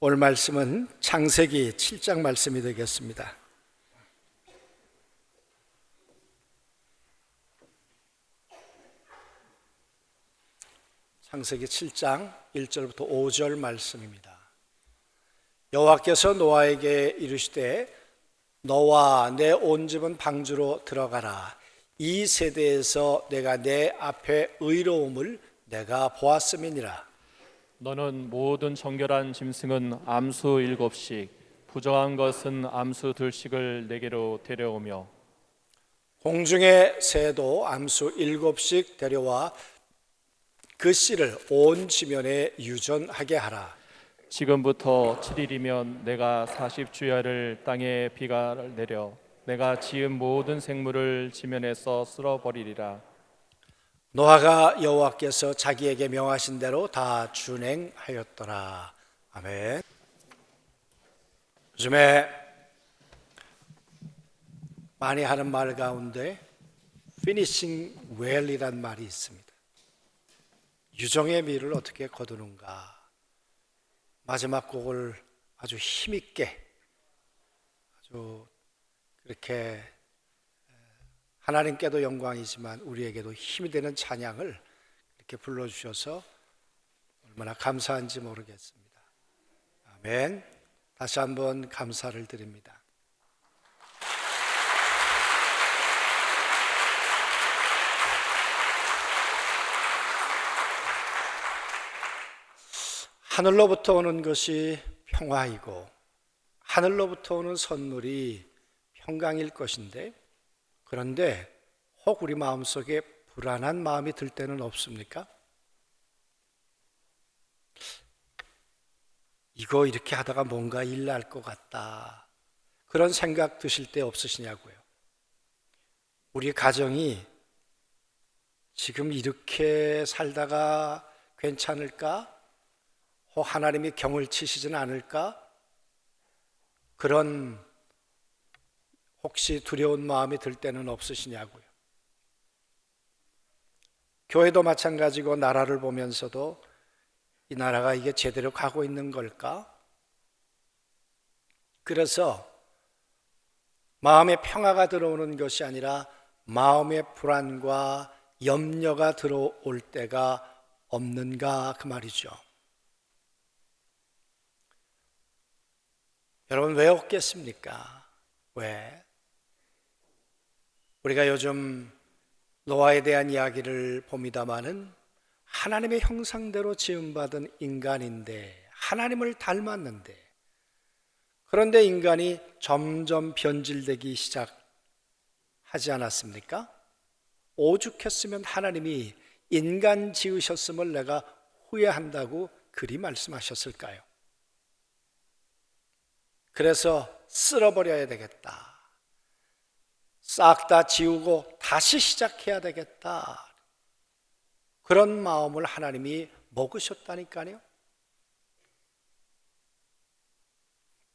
오늘 말씀은 창세기 7장 말씀이 되겠습니다. 창세기 7장 1절부터 5절 말씀입니다. 여호와께서 노아에게 이르시되 너와 내 온 집은 방주로 들어가라. 이 세대에서 내가 내 앞에 의로움을 내가 보았음이니라. 너는 모든 정결한 짐승은 암수 7씩, 부정한 것은 암수 2씩을 내게로 데려오며 공중의 새도 암수 7씩 데려와 그 씨를 온 지면에 유전하게 하라. 지금부터 7일이면 내가 40주야를 땅에 비가 내려 내가 지은 모든 생물을 지면에서 쓸어버리리라. 노아가 여호와께서 자기에게 명하신 대로 다 준행하였더라. 아멘. 요즘에 많이 하는 말 가운데 finishing well이란 말이 있습니다. 유정의 미를 어떻게 거두는가. 마지막 곡을 아주 힘있게 아주 그렇게 하나님께도 영광이지만 우리에게도 힘이 되는 찬양을 이렇게 불러주셔서 얼마나 감사한지 모르겠습니다. 아멘. 다시 한번 감사를 드립니다. 하늘로부터 오는 것이 평화이고 하늘로부터 오는 선물이 평강일 것인데, 그런데 혹 우리 마음속에 불안한 마음이 들 때는 없습니까? 이거 이렇게 하다가 뭔가 일 날 것 같다, 그런 생각 드실 때 없으시냐고요. 우리 가정이 지금 이렇게 살다가 괜찮을까? 혹 하나님이 경을 치시지는 않을까? 그런 혹시 두려운 마음이 들 때는 없으시냐고요. 교회도 마찬가지고 나라를 보면서도 이 나라가 이게 제대로 가고 있는 걸까? 그래서 마음의 평화가 들어오는 것이 아니라 마음의 불안과 염려가 들어올 때가 없는가, 그 말이죠. 여러분, 왜 없겠습니까? 왜? 우리가 요즘 노아에 대한 이야기를 봅니다마는 하나님의 형상대로 지음받은 인간인데, 하나님을 닮았는데, 그런데 인간이 점점 변질되기 시작하지 않았습니까? 오죽했으면 하나님이 인간 지으셨음을 내가 후회한다고 그리 말씀하셨을까요? 그래서 쓸어버려야 되겠다, 싹 다 지우고 다시 시작해야 되겠다, 그런 마음을 하나님이 먹으셨다니까요.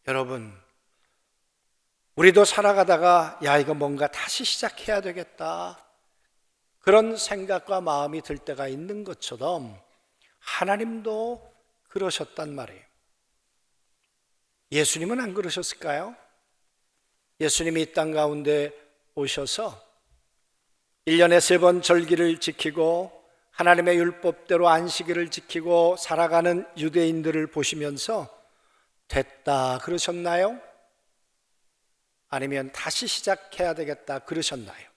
여러분, 우리도 살아가다가 야, 이거 뭔가 다시 시작해야 되겠다, 그런 생각과 마음이 들 때가 있는 것처럼 하나님도 그러셨단 말이에요. 예수님은 안 그러셨을까요? 예수님이 이 땅 가운데 오셔서 1년에 3번 절기를 지키고 하나님의 율법대로 안식일을 지키고 살아가는 유대인들을 보시면서 됐다 그러셨나요? 아니면 다시 시작해야 되겠다 그러셨나요?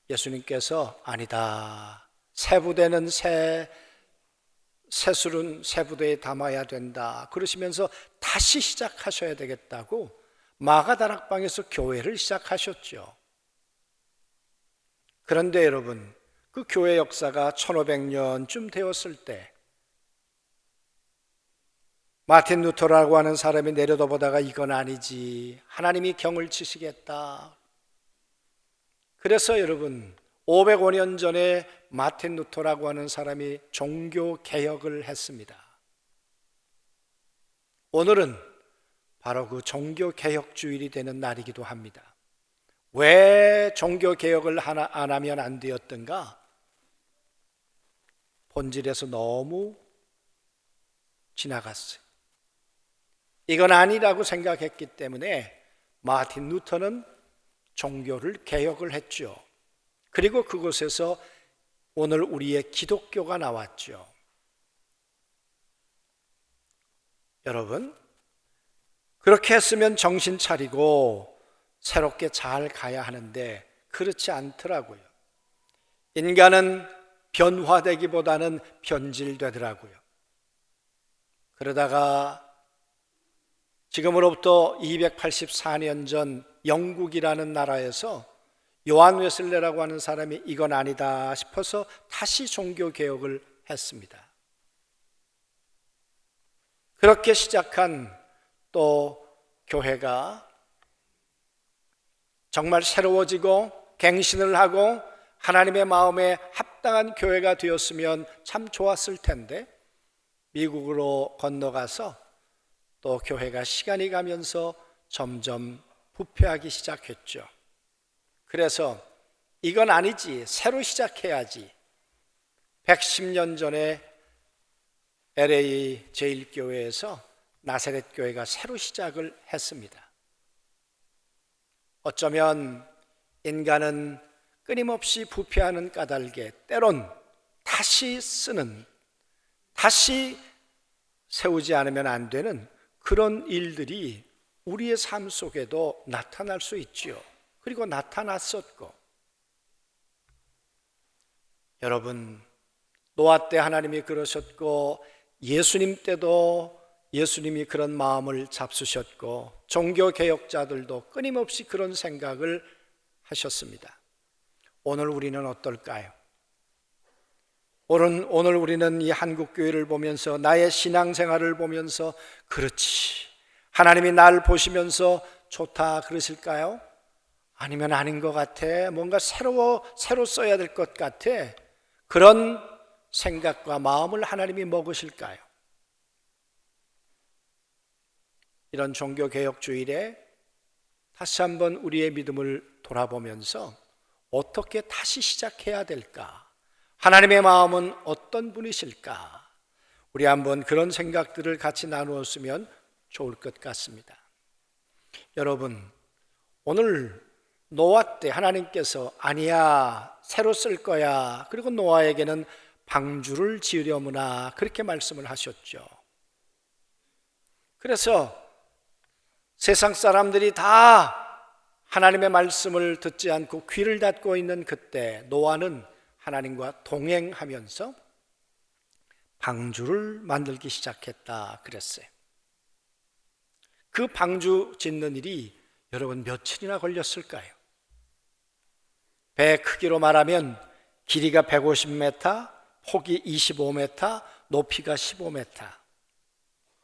예수님께서 아니다, 세부되는 새술은 세부대에 담아야 된다 그러시면서 다시 시작하셔야 되겠다고 마가다락방에서 교회를 시작하셨죠. 그런데 여러분, 그 교회 역사가 1500년쯤 되었을 때 마틴 루터라고 하는 사람이 내려다보다가 이건 아니지, 하나님이 경을 치시겠다. 그래서 여러분, 505년 전에 마틴 루터라고 하는 사람이 종교 개혁을 했습니다. 오늘은 바로 그 종교 개혁 주일이 되는 날이기도 합니다. 왜 종교 개혁을 안 하면 안 되었던가? 본질에서 너무 지나갔어요. 이건 아니라고 생각했기 때문에 마틴 루터는 종교를 개혁을 했죠. 그리고 그곳에서 오늘 우리의 기독교가 나왔죠. 여러분, 그렇게 했으면 정신 차리고 새롭게 잘 가야 하는데 그렇지 않더라고요. 인간은 변화되기보다는 변질되더라고요. 그러다가 지금으로부터 284년 전 영국이라는 나라에서 요한 웨슬레라고 하는 사람이 이건 아니다 싶어서 다시 종교 개혁을 했습니다. 그렇게 시작한 또 교회가 정말 새로워지고 갱신을 하고 하나님의 마음에 합당한 교회가 되었으면 참 좋았을 텐데 미국으로 건너가서 또 교회가 시간이 가면서 점점 부패하기 시작했죠. 그래서 이건 아니지, 새로 시작해야지. 110년 전에 LA 제1교회에서 나사렛 교회가 새로 시작을 했습니다. 어쩌면 인간은 끊임없이 부패하는 까닭에 때론 다시 쓰는, 다시 세우지 않으면 안 되는 그런 일들이 우리의 삶 속에도 나타날 수 있지요. 그리고 나타났었고, 여러분, 노아 때 하나님이 그러셨고 예수님 때도 예수님이 그런 마음을 잡수셨고 종교개혁자들도 끊임없이 그런 생각을 하셨습니다. 오늘 우리는 어떨까요? 오늘 우리는 이 한국교회를 보면서 나의 신앙생활을 보면서 그렇지, 하나님이 날 보시면서 좋다 그러실까요? 아니면 아닌 것 같아, 뭔가 새로 써야 될 것 같아, 그런 생각과 마음을 하나님이 먹으실까요? 이런 종교개혁 주일에 다시 한번 우리의 믿음을 돌아보면서 어떻게 다시 시작해야 될까? 하나님의 마음은 어떤 분이실까? 우리 한번 그런 생각들을 같이 나누었으면 좋을 것 같습니다. 여러분, 오늘 노아 때 하나님께서 아니야, 새로 쓸 거야, 그리고 노아에게는 방주를 지으려무나 그렇게 말씀을 하셨죠. 그래서 세상 사람들이 다 하나님의 말씀을 듣지 않고 귀를 닫고 있는 그때 노아는 하나님과 동행하면서 방주를 만들기 시작했다 그랬어요. 그 방주 짓는 일이 여러분 며칠이나 걸렸을까요? 배 크기로 말하면 길이가 150m, 폭이 25m, 높이가 15m.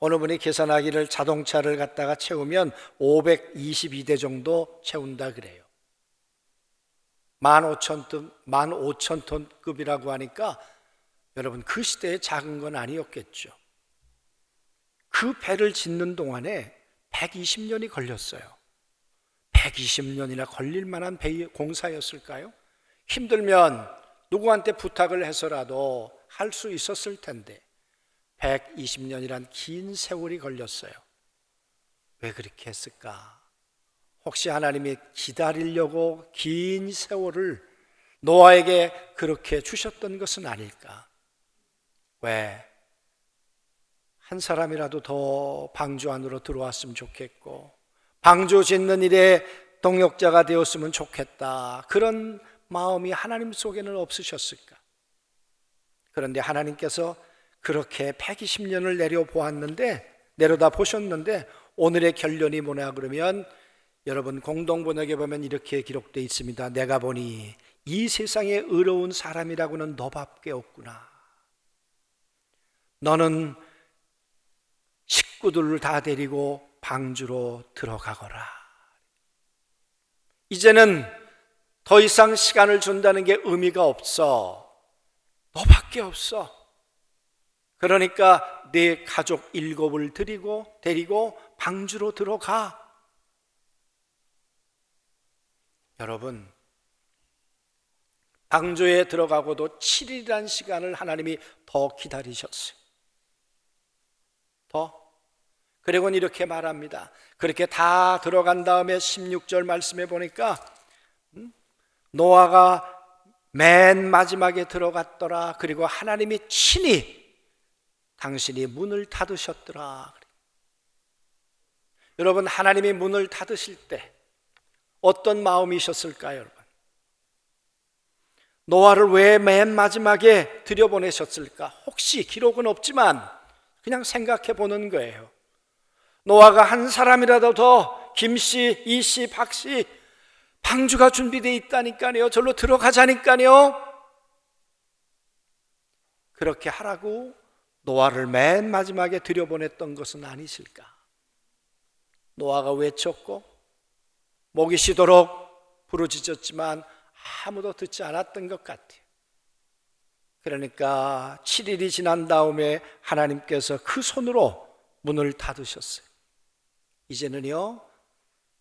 어느 분이 계산하기를 자동차를 갖다가 채우면 522대 정도 채운다 그래요. 15,000톤급이라고 하니까 여러분 그 시대에 작은 건 아니었겠죠. 그 배를 짓는 동안에 120년이 걸렸어요. 120년이나 걸릴 만한 공사였을까요? 힘들면 누구한테 부탁을 해서라도 할 수 있었을 텐데 120년이란 긴 세월이 걸렸어요. 왜 그렇게 했을까? 혹시 하나님이 기다리려고 긴 세월을 노아에게 그렇게 주셨던 것은 아닐까? 왜? 한 사람이라도 더 방주 안으로 들어왔으면 좋겠고 방주 짓는 일에 동역자가 되었으면 좋겠다, 그런 마음이 하나님 속에는 없으셨을까? 그런데 하나님께서 그렇게 120년을 내려다 보셨는데 오늘의 결론이 뭐냐 그러면 여러분 공동번역에 보면 이렇게 기록되어 있습니다. 내가 보니 이 세상에 의로운 사람이라고는 너밖에 없구나. 너는 식구들을 다 데리고 방주로 들어가거라. 이제는 더 이상 시간을 준다는 게 의미가 없어. 너밖에 없어. 그러니까 내 가족 7을 데리고 방주로 들어가. 여러분, 방주에 들어가고도 7일이라는 시간을 하나님이 더 기다리셨어요. 더. 그리고는 이렇게 말합니다. 그렇게 다 들어간 다음에 16절 말씀해 보니까 노아가 맨 마지막에 들어갔더라. 그리고 하나님이 친히 당신이 문을 닫으셨더라. 여러분, 하나님이 문을 닫으실 때 어떤 마음이셨을까요, 여러분? 노아를 왜 맨 마지막에 들여보내셨을까? 혹시 기록은 없지만 그냥 생각해 보는 거예요. 노아가 한 사람이라도 더 김씨, 이씨, 박씨 방주가 준비되어 있다니까요. 절로 들어가자니까요. 그렇게 하라고 노아를 맨 마지막에 들여보냈던 것은 아니실까? 노아가 외쳤고 목이 쉬도록 부르짖었지만 아무도 듣지 않았던 것 같아요. 그러니까 7일이 지난 다음에 하나님께서 그 손으로 문을 닫으셨어요. 이제는요,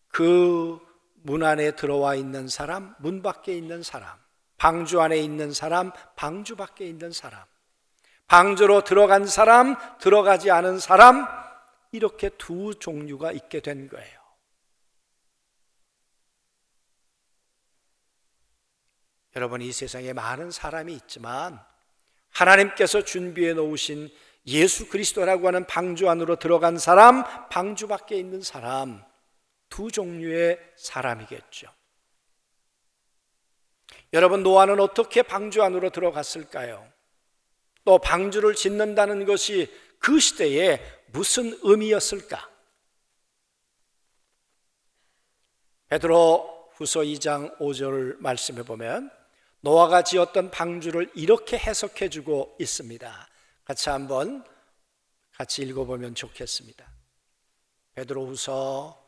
그 문 안에 들어와 있는 사람, 문 밖에 있는 사람, 방주 안에 있는 사람, 방주 밖에 있는 사람, 방주로 들어간 사람, 들어가지 않은 사람, 이렇게 두 종류가 있게 된 거예요. 여러분, 이 세상에 많은 사람이 있지만 하나님께서 준비해 놓으신 예수 그리스도라고 하는 방주 안으로 들어간 사람, 방주 밖에 있는 사람, 두 종류의 사람이겠죠. 여러분, 노아는 어떻게 방주 안으로 들어갔을까요? 또 방주를 짓는다는 것이 그 시대에 무슨 의미였을까? 베드로 후서 2장 5절 말씀해 보면 노아가 지었던 방주를 이렇게 해석해 주고 있습니다. 같이 읽어보면 좋겠습니다. 베드로 후서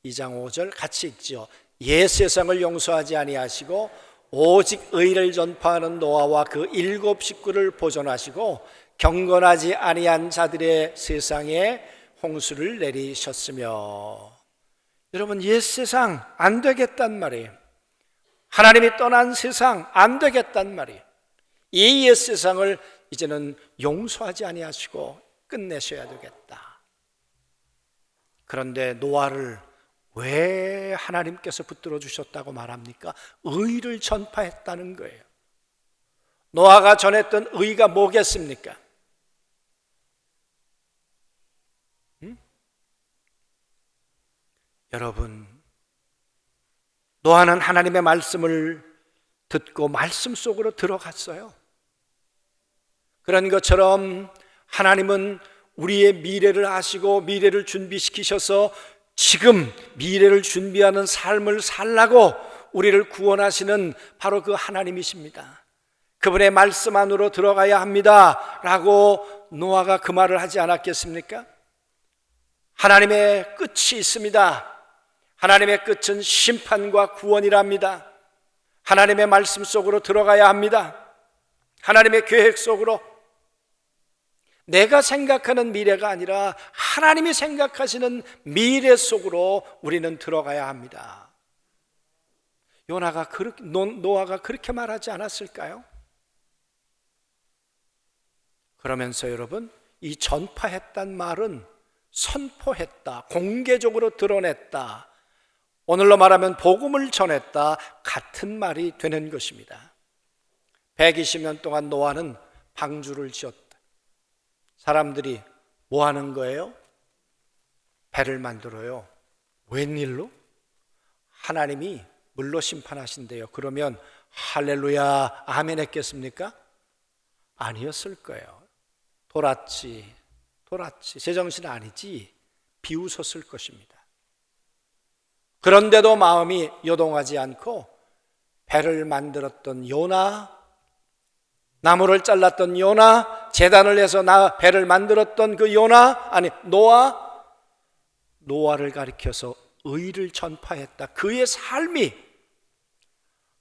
2장 5절 같이 읽죠. 옛 세상을 용서하지 아니하시고 오직 의를 전파하는 노아와 그 7 식구를 보존하시고 경건하지 아니한 자들의 세상에 홍수를 내리셨으며. 여러분, 옛 세상 안 되겠단 말이에요. 하나님이 떠난 세상 안 되겠단 말이에요. 이 옛 세상을 이제는 용서하지 아니하시고 끝내셔야 되겠다. 그런데 노아를 왜 하나님께서 붙들어 주셨다고 말합니까? 의를 전파했다는 거예요. 노아가 전했던 의가 뭐겠습니까? 여러분, 노아는 하나님의 말씀을 듣고 말씀 속으로 들어갔어요. 그런 것처럼 하나님은 우리의 미래를 아시고 미래를 준비시키셔서 지금 미래를 준비하는 삶을 살라고 우리를 구원하시는 바로 그 하나님이십니다. 그분의 말씀 안으로 들어가야 합니다 라고 노아가 그 말을 하지 않았겠습니까? 하나님의 끝이 있습니다. 하나님의 끝은 심판과 구원이랍니다. 하나님의 말씀 속으로 들어가야 합니다. 하나님의 계획 속으로. 내가 생각하는 미래가 아니라 하나님이 생각하시는 미래 속으로 우리는 들어가야 합니다. 노아가 그렇게 말하지 않았을까요? 그러면서 여러분, 이 전파했단 말은 선포했다, 공개적으로 드러냈다, 오늘로 말하면 복음을 전했다 같은 말이 되는 것입니다. 120년 동안 노아는 방주를 지었다. 사람들이 뭐 하는 거예요? 배를 만들어요. 웬일로? 하나님이 물로 심판하신대요. 그러면 할렐루야 아멘 했겠습니까? 아니었을 거예요. 돌았지 제정신 아니지 비웃었을 것입니다. 그런데도 마음이 요동하지 않고 배를 만들었던 요나, 나무를 잘랐던 요나, 제단을 해서 배를 만들었던 그 요나, 아니 노아를 가리켜서 의를 전파했다. 그의 삶이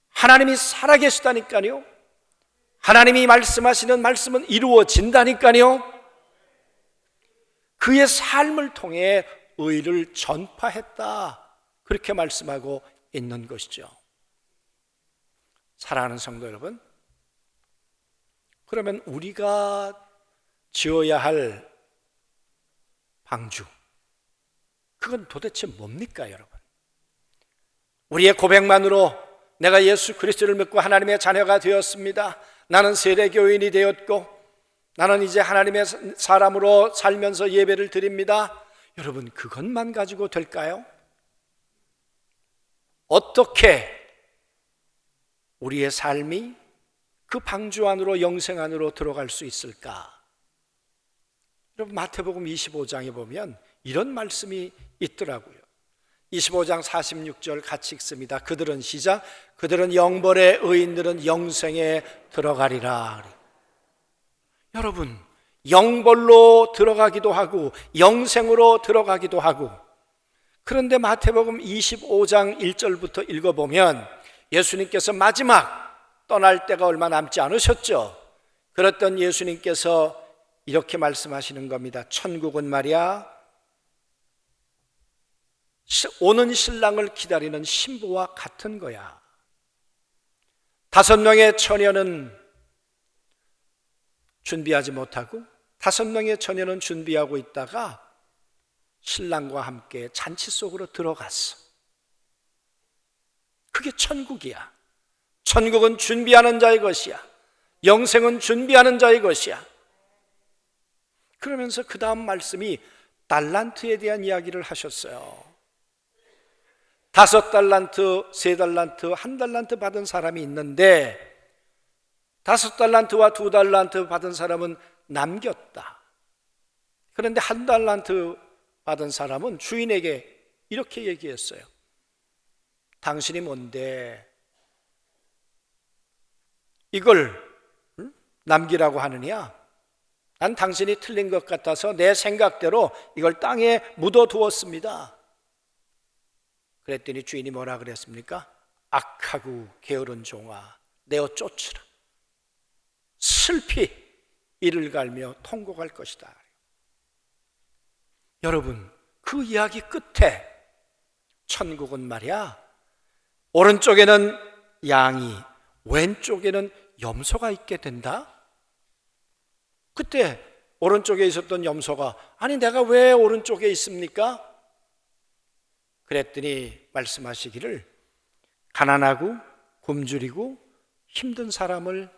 하나님이 살아계시다니까요. 하나님이 말씀하시는 말씀은 이루어진다니까요. 그의 삶을 통해 의를 전파했다. 그렇게 말씀하고 있는 것이죠. 사랑하는 성도 여러분, 그러면 우리가 지어야 할 방주. 그건 도대체 뭡니까, 여러분? 우리의 고백만으로 내가 예수 그리스도를 믿고 하나님의 자녀가 되었습니다. 나는 세례교인이 되었고 나는 이제 하나님의 사람으로 살면서 예배를 드립니다. 여러분, 그것만 가지고 될까요? 어떻게 우리의 삶이 그 방주 안으로, 영생 안으로 들어갈 수 있을까? 여러분, 마태복음 25장에 보면 이런 말씀이 있더라고요. 25장 46절 같이 읽습니다. 그들은 시작, 그들은 영벌의 의인들은 영생에 들어가리라. 여러분, 영벌로 들어가기도 하고 영생으로 들어가기도 하고, 그런데 마태복음 25장 1절부터 읽어보면 예수님께서 마지막 떠날 때가 얼마 남지 않으셨죠. 그랬던 예수님께서 이렇게 말씀하시는 겁니다. 천국은 말이야 오는 신랑을 기다리는 신부와 같은 거야. 5명의 처녀는 준비하지 못하고 5명의 처녀는 준비하고 있다가 신랑과 함께 잔치 속으로 들어갔어. 그게 천국이야. 천국은 준비하는 자의 것이야. 영생은 준비하는 자의 것이야. 그러면서 그 다음 말씀이 달란트에 대한 이야기를 하셨어요. 5달란트, 3달란트, 1달란트 받은 사람이 있는데 5달란트와 2달란트 받은 사람은 남겼다. 그런데 1달란트 받은 사람은 주인에게 이렇게 얘기했어요. 당신이 뭔데 이걸 남기라고 하느냐? 난 당신이 틀린 것 같아서 내 생각대로 이걸 땅에 묻어두었습니다. 그랬더니 주인이 뭐라 그랬습니까? 악하고 게으른 종아, 내어 쫓으라. 슬피 이를 갈며 통곡할 것이다. 여러분, 그 이야기 끝에 천국은 말이야 오른쪽에는 양이, 왼쪽에는 염소가 있게 된다. 그때 오른쪽에 있었던 염소가 아니 내가 왜 오른쪽에 있습니까? 그랬더니 말씀하시기를 가난하고 굶주리고 힘든 사람을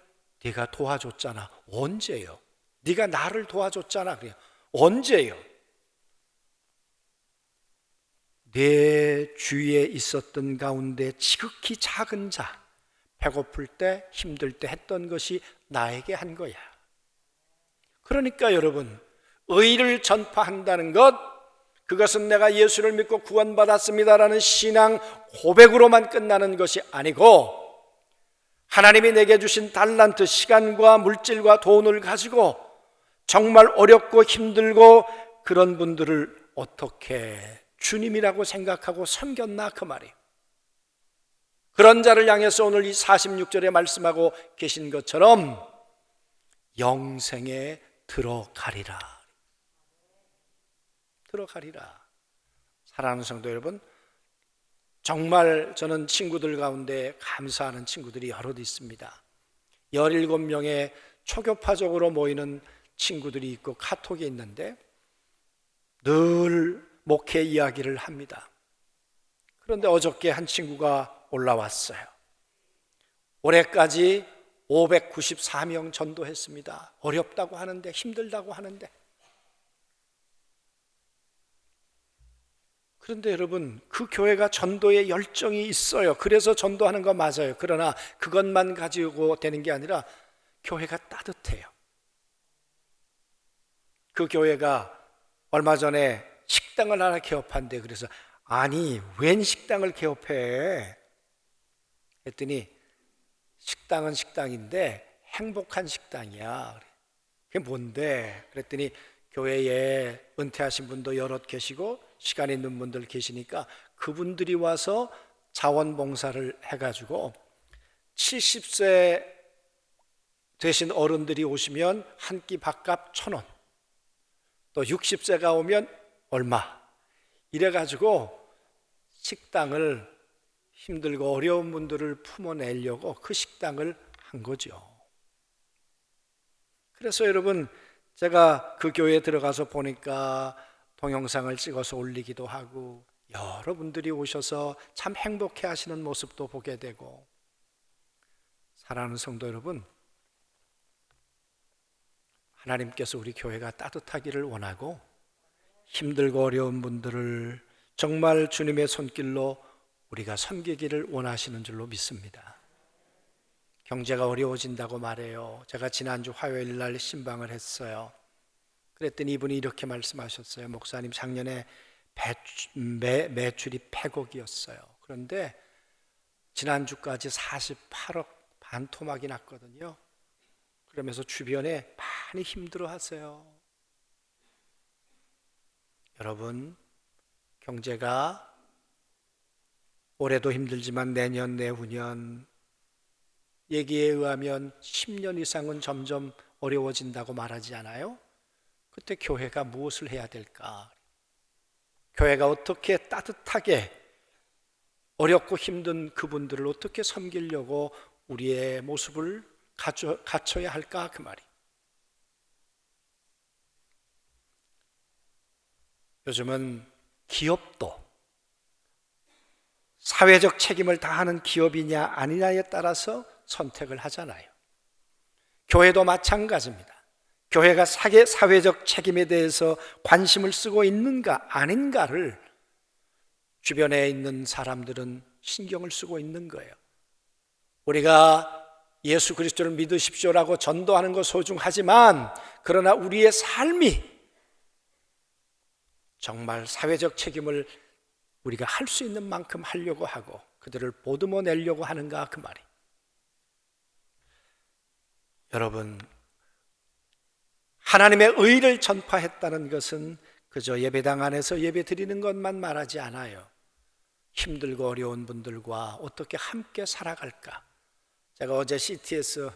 네가 도와줬잖아. 언제요? 네가 나를 도와줬잖아. 그래요. 언제요? 내 주위에 있었던 가운데 지극히 작은 자, 배고플 때 힘들 때 했던 것이 나에게 한 거야. 그러니까 여러분, 의를 전파한다는 것, 그것은 내가 예수를 믿고 구원받았습니다라는 신앙 고백으로만 끝나는 것이 아니고 하나님이 내게 주신 달란트, 시간과 물질과 돈을 가지고 정말 어렵고 힘들고 그런 분들을 어떻게 주님이라고 생각하고 섬겼나 그 말이에요. 그런 자를 향해서 오늘 이 46절에 말씀하고 계신 것처럼 영생에 들어가리라. 들어가리라. 사랑하는 성도 여러분, 정말 저는 친구들 가운데 감사하는 친구들이 여럿 있습니다. 17명의 초교파적으로 모이는 친구들이 있고 카톡이 있는데 늘 목회 이야기를 합니다. 그런데 어저께 한 친구가 올라왔어요. 올해까지 594명 전도했습니다. 어렵다고 하는데, 힘들다고 하는데. 그런데 여러분, 그 교회가 전도에 열정이 있어요. 그래서 전도하는 거 맞아요. 그러나 그것만 가지고 되는 게 아니라 교회가 따뜻해요. 그 교회가 얼마 전에 식당을 하나 개업한대. 그래서 아니 웬 식당을 개업해? 했더니 식당은 식당인데 행복한 식당이야. 그게 뭔데? 그랬더니 교회에 은퇴하신 분도 여럿 계시고 시간 있는 분들 계시니까 그분들이 와서 자원봉사를 해가지고 70세 되신 어른들이 오시면 한 끼 밥값 1,000원, 또 60세가 오면 얼마, 이래가지고 식당을 힘들고 어려운 분들을 품어내려고 그 식당을 한 거죠. 그래서 여러분, 제가 그 교회에 들어가서 보니까 동영상을 찍어서 올리기도 하고 여러분들이 오셔서 참 행복해 하시는 모습도 보게 되고, 사랑하는 성도 여러분, 하나님께서 우리 교회가 따뜻하기를 원하고 힘들고 어려운 분들을 정말 주님의 손길로 우리가 섬기기를 원하시는 줄로 믿습니다. 경제가 어려워진다고 말해요. 제가 지난주 화요일 날 신방을 했어요. 그랬더니 이분이 이렇게 말씀하셨어요. 목사님, 작년에 매출이 100억이었어요. 그런데 지난주까지 48억 반토막이 났거든요. 그러면서 주변에 많이 힘들어 하세요. 여러분, 경제가 올해도 힘들지만 내년, 내후년 얘기에 의하면 10년 이상은 점점 어려워진다고 말하지 않아요? 그때 교회가 무엇을 해야 될까? 교회가 어떻게 따뜻하게 어렵고 힘든 그분들을 어떻게 섬기려고 우리의 모습을 갖춰야 할까? 그 말이. 요즘은 기업도 사회적 책임을 다하는 기업이냐 아니냐에 따라서 선택을 하잖아요. 교회도 마찬가지입니다. 교회가 사회적 책임에 대해서 관심을 쓰고 있는가 아닌가를 주변에 있는 사람들은 신경을 쓰고 있는 거예요. 우리가 예수 그리스도를 믿으십시오라고 전도하는 거 소중하지만, 그러나 우리의 삶이 정말 사회적 책임을 우리가 할 수 있는 만큼 하려고 하고 그들을 보듬어 내려고 하는가, 그 말이. 여러분, 하나님의 의를 전파했다는 것은 그저 예배당 안에서 예배 드리는 것만 말하지 않아요. 힘들고 어려운 분들과 어떻게 함께 살아갈까. 제가 어제 CTS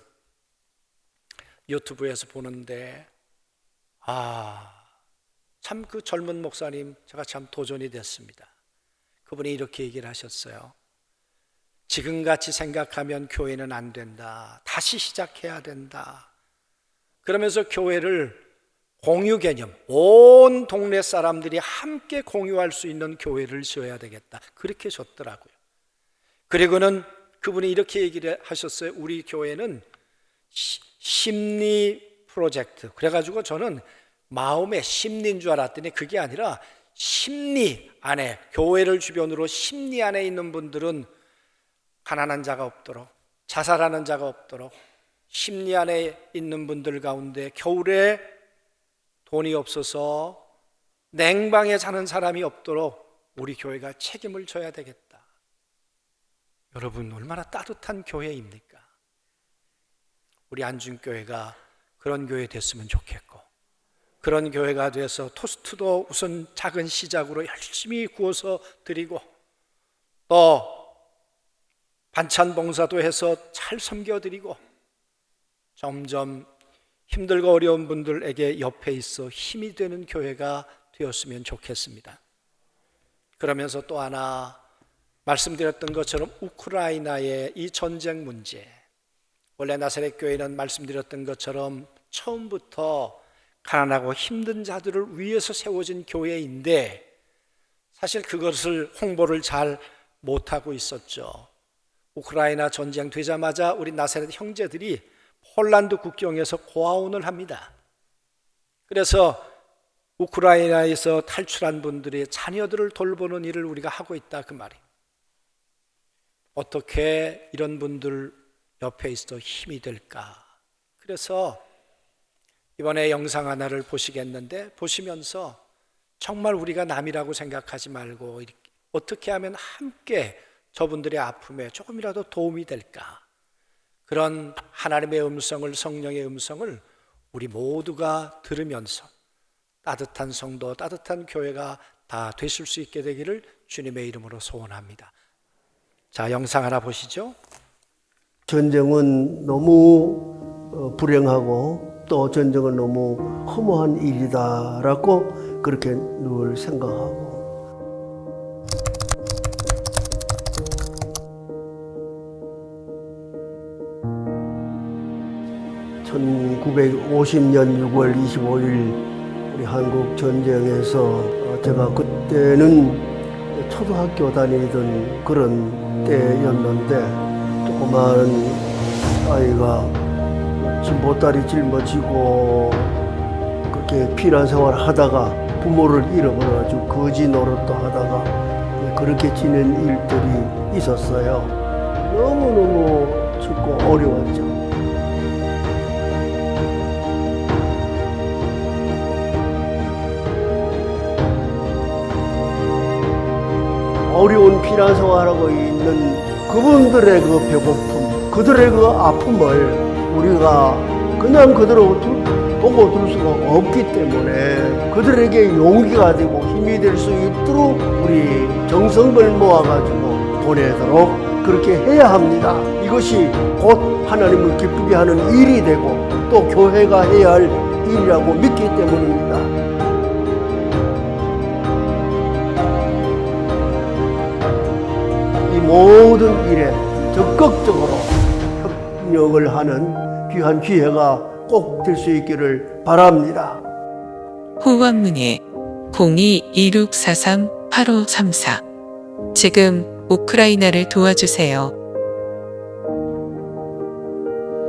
유튜브에서 보는데 참 그 젊은 목사님, 제가 참 도전이 됐습니다. 그분이 이렇게 얘기를 하셨어요. 지금같이 생각하면 교회는 안 된다. 다시 시작해야 된다. 그러면서 교회를 공유 개념, 온 동네 사람들이 함께 공유할 수 있는 교회를 지어야 되겠다. 그렇게 줬더라고요. 그리고는 그분이 이렇게 얘기를 하셨어요. 우리 교회는 심리 프로젝트. 그래가지고 저는 마음의 심리인 줄 알았더니 그게 아니라 심리 안에, 교회를 주변으로 심리 안에 있는 분들은 가난한 자가 없도록, 자살하는 자가 없도록, 심리 안에 있는 분들 가운데 겨울에 돈이 없어서 냉방에 사는 사람이 없도록 우리 교회가 책임을 져야 되겠다. 여러분, 얼마나 따뜻한 교회입니까? 우리 안중교회가 그런 교회 됐으면 좋겠고, 그런 교회가 돼서 토스트도 우선 작은 시작으로 열심히 구워서 드리고, 또 반찬 봉사도 해서 잘 섬겨드리고, 점점 힘들고 어려운 분들에게 옆에 있어 힘이 되는 교회가 되었으면 좋겠습니다. 그러면서 또 하나 말씀드렸던 것처럼 우크라이나의 이 전쟁 문제, 원래 나사렛 교회는 말씀드렸던 것처럼 처음부터 가난하고 힘든 자들을 위해서 세워진 교회인데, 사실 그것을 홍보를 잘 못하고 있었죠. 우크라이나 전쟁 되자마자 우리 나사렛 형제들이 폴란드 국경에서 고아원을 합니다. 그래서 우크라이나에서 탈출한 분들의 자녀들을 돌보는 일을 우리가 하고 있다, 그 말이. 어떻게 이런 분들 옆에 있어 힘이 될까? 그래서 이번에 영상 하나를 보시겠는데, 보시면서 정말 우리가 남이라고 생각하지 말고 어떻게 하면 함께 저분들의 아픔에 조금이라도 도움이 될까? 그런 하나님의 음성을, 성령의 음성을 우리 모두가 들으면서 따뜻한 성도, 따뜻한 교회가 다 되실 수 있게 되기를 주님의 이름으로 소원합니다. 자, 영상 하나 보시죠. 전쟁은 너무 불행하고 또 전쟁은 너무 허무한 일이다라고 그렇게 늘 생각하고, 1950년 6월 25일 우리 한국 전쟁에서 제가 그때는 초등학교 다니던 그런 때였는데 조그마한 아이가 보따리 짊어지고 그렇게 피난 생활 하다가 부모를 잃어버려가지고 거지 노릇도 하다가 그렇게 지낸 일들이 있었어요. 너무너무 춥고 어려웠죠. 어려운 피난 생활하고 있는 그분들의 그 배고픔, 그들의 그 아픔을 우리가 그냥 그대로 보고 둘 수가 없기 때문에 그들에게 용기가 되고 힘이 될 수 있도록 우리 정성을 모아가지고 보내도록 그렇게 해야 합니다. 이것이 곧 하나님을 기쁘게 하는 일이 되고 또 교회가 해야 할 일이라고 믿기 때문입니다. 이 모든 일에 적극적으로 협력을 하는 귀한 기회가 꼭 될 수 있기를 바랍니다. 후원문의 02-2643-8534 지금 우크라이나를 도와주세요.